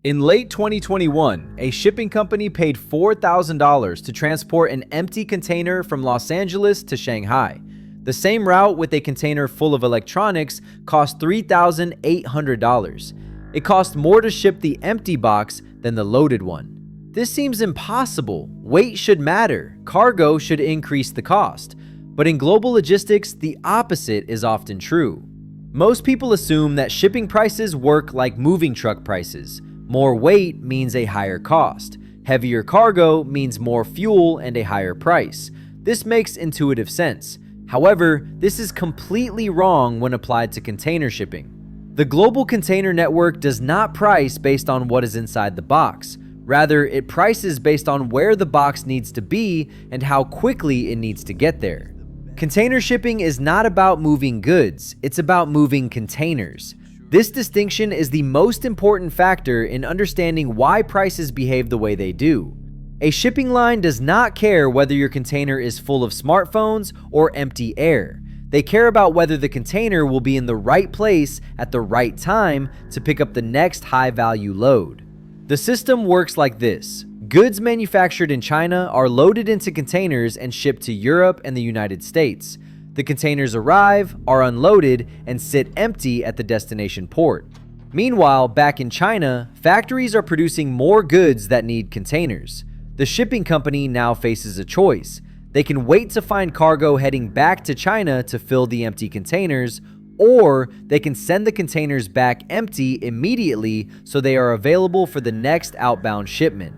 In late 2021, a shipping company paid $4,000 to transport an empty container from Los Angeles to Shanghai. The same route with a container full of electronics cost $3,800. It cost more to ship the empty box than the loaded one. This seems impossible. Weight should matter. Cargo should increase the cost. But in global logistics, the opposite is often true. Most people assume that shipping prices work like moving truck prices. More weight means a higher cost. Heavier cargo means more fuel and a higher price. This makes intuitive sense. However, this is completely wrong when applied to container shipping. The global container network does not price based on what is inside the box. Rather, it prices based on where the box needs to be and how quickly it needs to get there. Container shipping is not about moving goods, it's about moving containers. This distinction is the most important factor in understanding why prices behave the way they do. A shipping line does not care whether your container is full of smartphones or empty air. They care about whether the container will be in the right place at the right time to pick up the next high-value load. The system works like this. Goods manufactured in China are loaded into containers and shipped to Europe and the United States. The containers arrive, are unloaded, and sit empty at the destination port. Meanwhile, back in China, factories are producing more goods that need containers. The shipping company now faces a choice. They can wait to find cargo heading back to China to fill the empty containers, or they can send the containers back empty immediately so they are available for the next outbound shipment.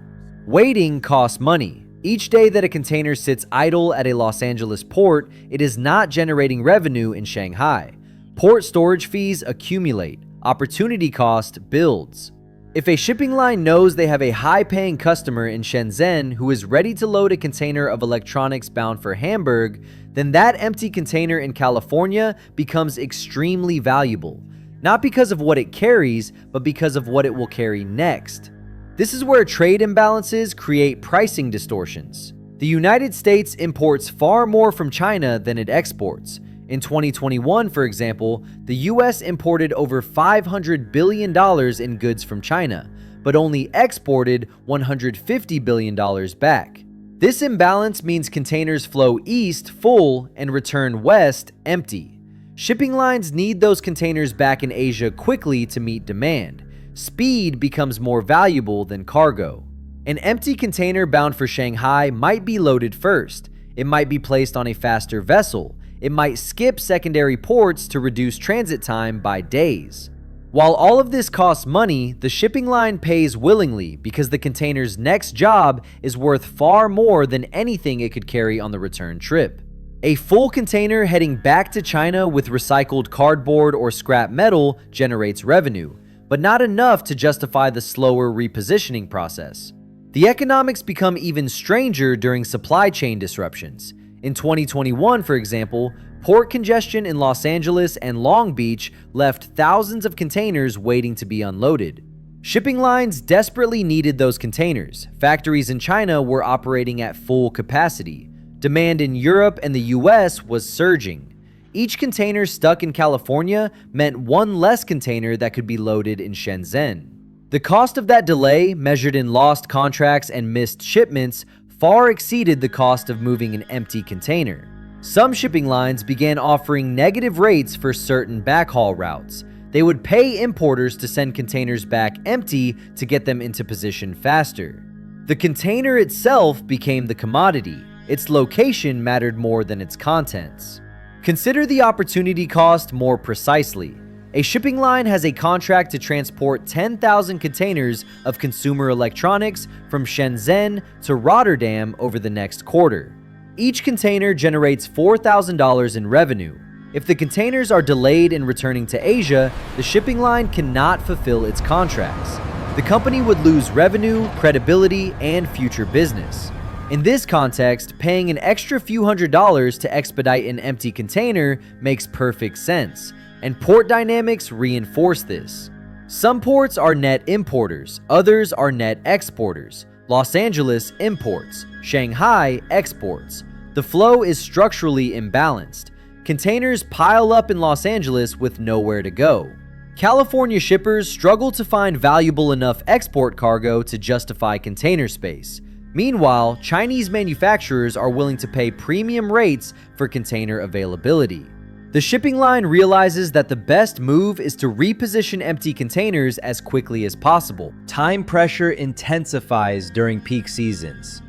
Waiting costs money. Each day that a container sits idle at a Los Angeles port, it is not generating revenue in Shanghai. Port storage fees accumulate. Opportunity cost builds. If a shipping line knows they have a high-paying customer in Shenzhen who is ready to load a container of electronics bound for Hamburg, then that empty container in California becomes extremely valuable. Not because of what it carries, but because of what it will carry next. This is where trade imbalances create pricing distortions. The United States imports far more from China than it exports. In 2021, for example, the US imported over $500 billion in goods from China, but only exported $150 billion back. This imbalance means containers flow east full and return west empty. Shipping lines need those containers back in Asia quickly to meet demand. Speed becomes more valuable than cargo. An empty container bound for Shanghai might be loaded first. It might be placed on a faster vessel. It might skip secondary ports to reduce transit time by days. While all of this costs money, the shipping line pays willingly because the container's next job is worth far more than anything it could carry on the return trip. A full container heading back to China with recycled cardboard or scrap metal generates revenue, but not enough to justify the slower repositioning process. The economics become even stranger during supply chain disruptions. In 2021, for example, port congestion in Los Angeles and Long Beach left thousands of containers waiting to be unloaded. Shipping lines desperately needed those containers. Factories in China were operating at full capacity. Demand in Europe and the US was surging. Each container stuck in California meant one less container that could be loaded in Shenzhen. The cost of that delay, measured in lost contracts and missed shipments, far exceeded the cost of moving an empty container. Some shipping lines began offering negative rates for certain backhaul routes. They would pay importers to send containers back empty to get them into position faster. The container itself became the commodity. Its location mattered more than its contents. Consider the opportunity cost more precisely. A shipping line has a contract to transport 10,000 containers of consumer electronics from Shenzhen to Rotterdam over the next quarter. Each container generates $4,000 in revenue. If the containers are delayed in returning to Asia, the shipping line cannot fulfill its contracts. The company would lose revenue, credibility, and future business. In this context, paying an extra few $100s to expedite an empty container makes perfect sense, and port dynamics reinforce this. Some ports are net importers, others are net exporters. Los Angeles imports, Shanghai exports. The flow is structurally imbalanced. Containers pile up in Los Angeles with nowhere to go. California shippers struggle to find valuable enough export cargo to justify container space. Meanwhile, Chinese manufacturers are willing to pay premium rates for container availability. The shipping line realizes that the best move is to reposition empty containers as quickly as possible. Time pressure intensifies during peak seasons.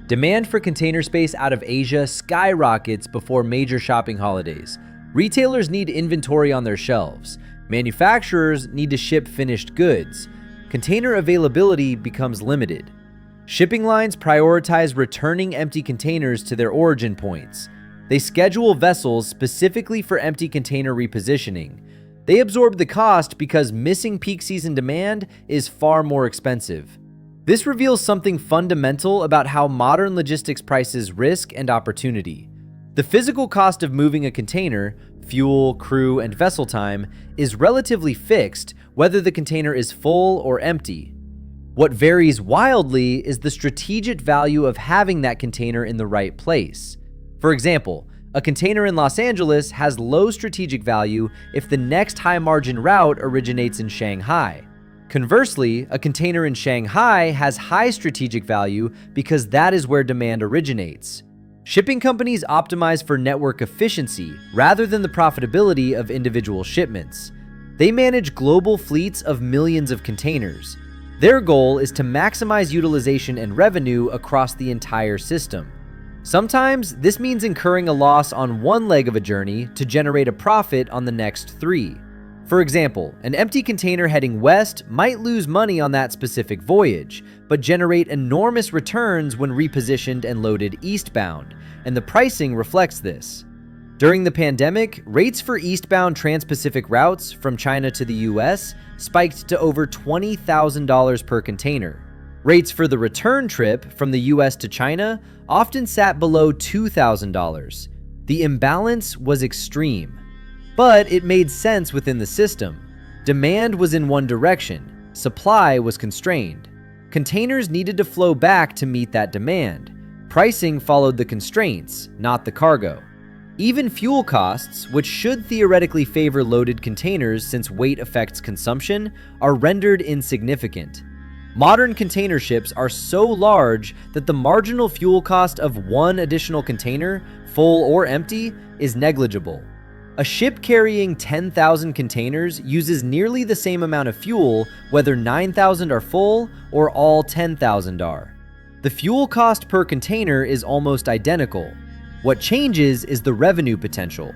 Demand for container space out of Asia skyrockets before major shopping holidays. Retailers need inventory on their shelves. Manufacturers need to ship finished goods. Container availability becomes limited. Shipping lines prioritize returning empty containers to their origin points. They schedule vessels specifically for empty container repositioning. They absorb the cost because missing peak season demand is far more expensive. This reveals something fundamental about how modern logistics prices risk and opportunity. The physical cost of moving a container, fuel, crew, and vessel time, is relatively fixed whether the container is full or empty. What varies wildly is the strategic value of having that container in the right place. For example, a container in Los Angeles has low strategic value if the next high-margin route originates in Shanghai. Conversely, a container in Shanghai has high strategic value because that is where demand originates. Shipping companies optimize for network efficiency rather than the profitability of individual shipments. They manage global fleets of millions of containers. Their goal is to maximize utilization and revenue across the entire system. Sometimes, this means incurring a loss on one leg of a journey to generate a profit on the next 3. For example, an empty container heading west might lose money on that specific voyage, but generate enormous returns when repositioned and loaded eastbound, and the pricing reflects this. During the pandemic, rates for eastbound trans-Pacific routes from China to the US spiked to over $20,000 per container. Rates for the return trip from the US to China often sat below $2,000. The imbalance was extreme. But it made sense within the system. Demand was in one direction. Supply was constrained. Containers needed to flow back to meet that demand. Pricing followed the constraints, not the cargo. Even fuel costs, which should theoretically favor loaded containers since weight affects consumption, are rendered insignificant. Modern container ships are so large that the marginal fuel cost of one additional container, full or empty, is negligible. A ship carrying 10,000 containers uses nearly the same amount of fuel whether 9,000 are full or all 10,000 are. The fuel cost per container is almost identical. What changes is the revenue potential.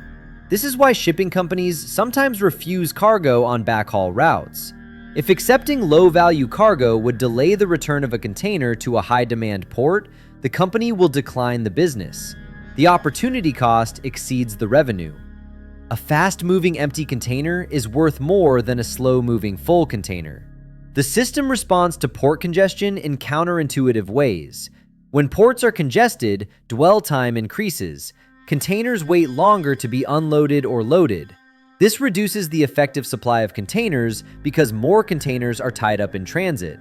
This is why shipping companies sometimes refuse cargo on backhaul routes. If accepting low-value cargo would delay the return of a container to a high-demand port, the company will decline the business. The opportunity cost exceeds the revenue. A fast-moving empty container is worth more than a slow-moving full container. The system responds to port congestion in counterintuitive ways. When ports are congested, dwell time increases. Containers wait longer to be unloaded or loaded. This reduces the effective supply of containers because more containers are tied up in transit.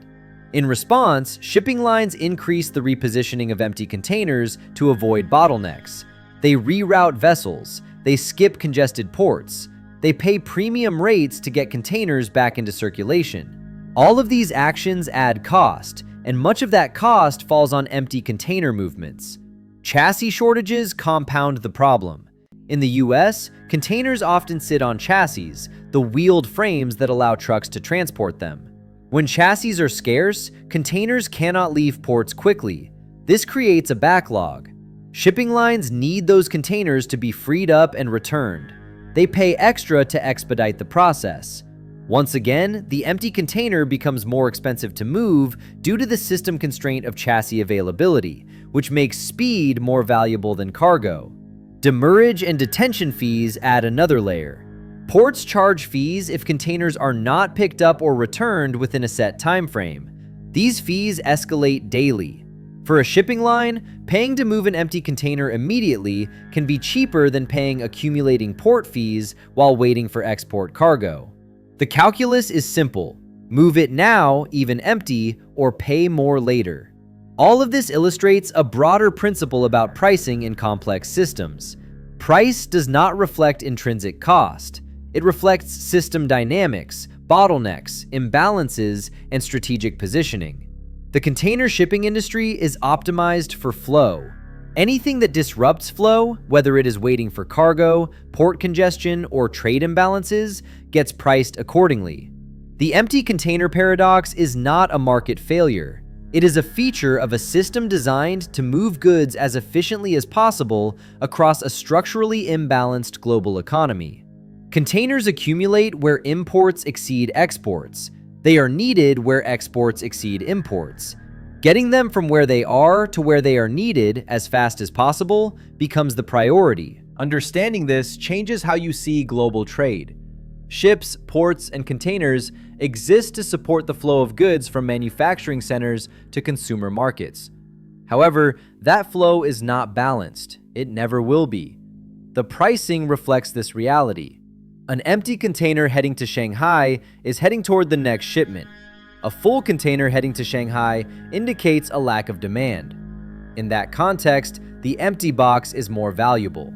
In response, shipping lines increase the repositioning of empty containers to avoid bottlenecks. They reroute vessels. They skip congested ports. They pay premium rates to get containers back into circulation. All of these actions add cost, and much of that cost falls on empty container movements. Chassis shortages compound the problem. In the US, containers often sit on chassis, the wheeled frames that allow trucks to transport them. When chassis are scarce, containers cannot leave ports quickly. This creates a backlog. Shipping lines need those containers to be freed up and returned. They pay extra to expedite the process. Once again, the empty container becomes more expensive to move due to the system constraint of chassis availability, which makes speed more valuable than cargo. Demurrage and detention fees add another layer. Ports charge fees if containers are not picked up or returned within a set time frame. These fees escalate daily. For a shipping line, paying to move an empty container immediately can be cheaper than paying accumulating port fees while waiting for export cargo. The calculus is simple. Move it now, even empty, or pay more later. All of this illustrates a broader principle about pricing in complex systems. Price does not reflect intrinsic cost. It reflects system dynamics, bottlenecks, imbalances, and strategic positioning. The container shipping industry is optimized for flow. Anything that disrupts flow, whether it is waiting for cargo, port congestion, or trade imbalances, gets priced accordingly. The empty container paradox is not a market failure. It is a feature of a system designed to move goods as efficiently as possible across a structurally imbalanced global economy. Containers accumulate where imports exceed exports. They are needed where exports exceed imports. Getting them from where they are to where they are needed as fast as possible becomes the priority. Understanding this changes how you see global trade. Ships, ports, and containers exist to support the flow of goods from manufacturing centers to consumer markets. However, that flow is not balanced. It never will be. The pricing reflects this reality. An empty container heading to Shanghai is heading toward the next shipment. A full container heading to Shanghai indicates a lack of demand. In that context, the empty box is more valuable.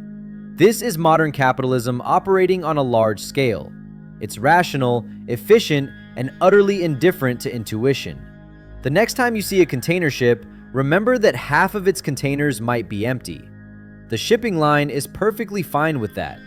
This is modern capitalism operating on a large scale. It's rational, efficient, and utterly indifferent to intuition. The next time you see a container ship, remember that half of its containers might be empty. The shipping line is perfectly fine with that.